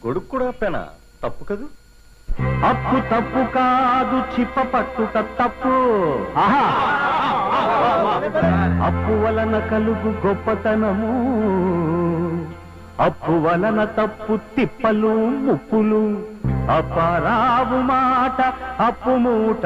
కొడుకు కూడా అప్పేనా? తప్పు కదూ? అప్పు తప్పు కాదు, చిప్ప పట్టుట తప్పు. అప్పు వలన కలుగు గొప్పతనము, అప్పు వలన తప్పు తిప్పలు ముప్పులు. అపరావు మాట అప్పు మూట,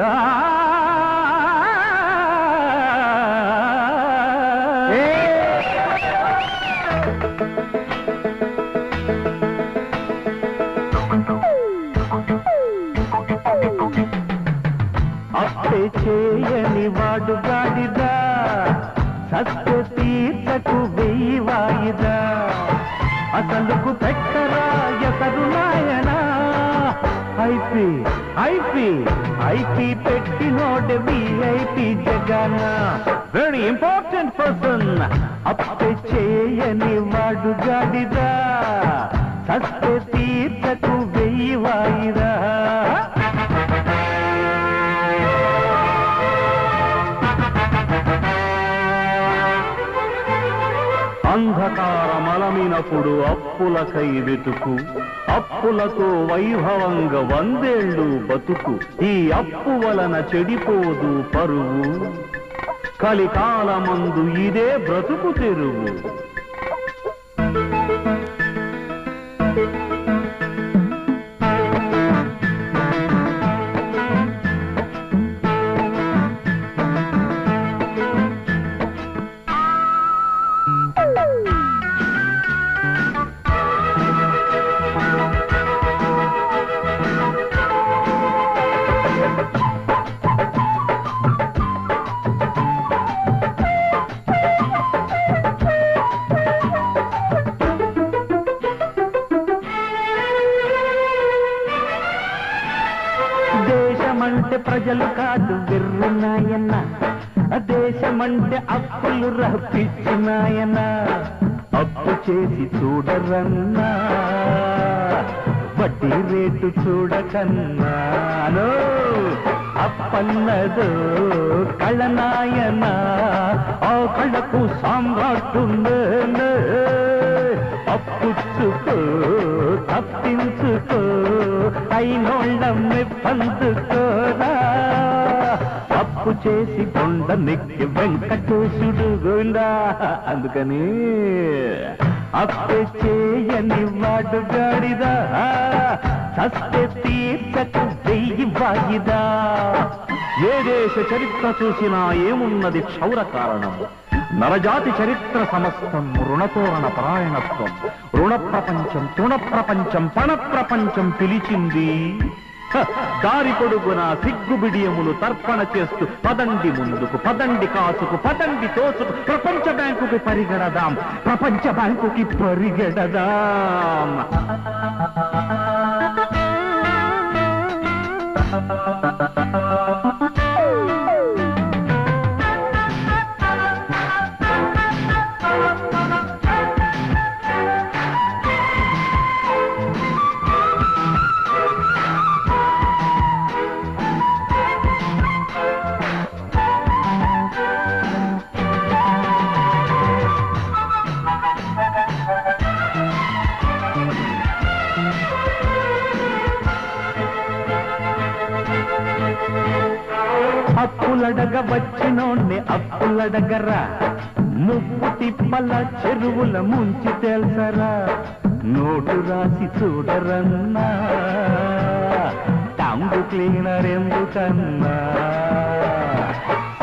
అప్పే చేయని వాడు గాడిదా, సత్య తీర్చకు వెయ్యి వాయిదా. అసలుకు పెట్టరా ఎసరు నాయనా, ఐపీ ఐపీ ఐపీ పెట్టినోడు VIP Jagan. Very important person. అప్పే చేయని వాడు గాడిదా, సత్య తీర్చకు వెయ్యి వాయిదా. అంధకారమలమినప్పుడు అప్పులకై వెతుకు, అప్పులతో వైభవంగా 100 ఏళ్ళు బతుకు. ఈ అప్పు వలన చెడిపోదు పరువు, కలికాలమందు ఇదే బ్రతుకు తెరువు. దేశమంటే ప్రజలు కాదు వెర్రునాయన్న, దేశమంటే అప్పులు రప్పించునాయన్న. అప్పు చేసి చూడరన్నా, వడ్డీ రేటు చూడకన్నా. అప్పన్నదో కళనాయన, ఆ కళకు సామ్రాట్టుండే. అప్పుచ్చుకో తప్పించుకో, అయినోళ్ళమ్మి పందుకోరా. అప్పు చేసి కొండ నెక్కి వెంకటేశుడు గోవిందా. అందుకని అప్పు చేయని వాడు గాడిదా, సస్తే తీర్చకు వెయ్యి వాయిదా. ఏ దేశ చరిత్ర చూసినా ఏమున్నది క్షౌర కారణం. నరజాతి చరిత్ర సమస్తం రుణతోరణ పరాయణత్వం. రుణ ప్రపంచం, తృణ ప్రపంచం, పణ ప్రపంచం పిలిచింది. దారి పొడుగున సిగ్గుబిడియములు తర్పణ చేస్తూ పదండి ముందుకు, పదండి కాసుకు, పదండి తోసుకు. ప్రపంచ బ్యాంకుకి పరిగెడదాం, ప్రపంచ బ్యాంకుకి పరిగెడదాం. అప్పులడగ వచ్చినోడ్ని అప్పులడగరా, ముప్పు తిప్పల చెరువుల ముంచి తెలుసరా. నోటు రాసి చూడరన్నా, టంగు క్లీనర్ ఎందుకన్నా.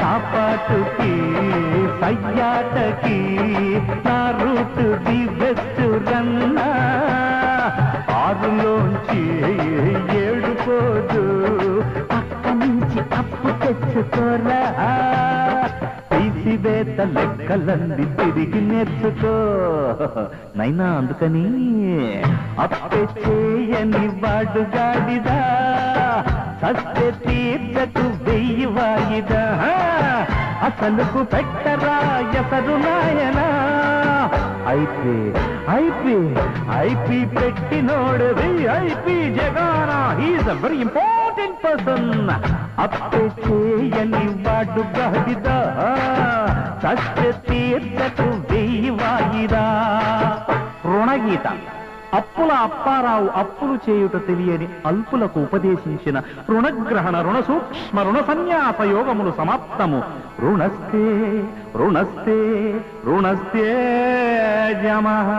సాపాటుకి సయ్యాటకి నా రూటు ది బెస్ట్ రన్నా. ఆరులోంచి 7 పోదు, పక్క నుంచి అప్పు తెచ్చుకోరా. తీసివేత లెక్కలన్నీ తిరిగి నేర్చుకో నైనా. అందుకని అప్పే చేయని వాడు గాడిదా, సస్తే తీర్చకు వెయ్యి వాయిదా. అసలుకు పెట్టరా ఎసరు నాయనా, ఐపీ ఐపీ ఐపీ పెట్టినోడు IP Jagan. He's a very important person. అప్పే చేయని వాడు గాడిదా, సత్య తీర్చకు వెయ్యి వాయిదా. రుణగీత అప్పుల అప్పారావు అప్పులు చేయుట తెలియని అల్పులకు ఉపదేశించిన రుణగ్రహణ రుణ సూక్ష్మ రుణ సన్యాస యోగములు సమాప్తము. రుణస్తే రుణస్తే రుణస్తే జమః.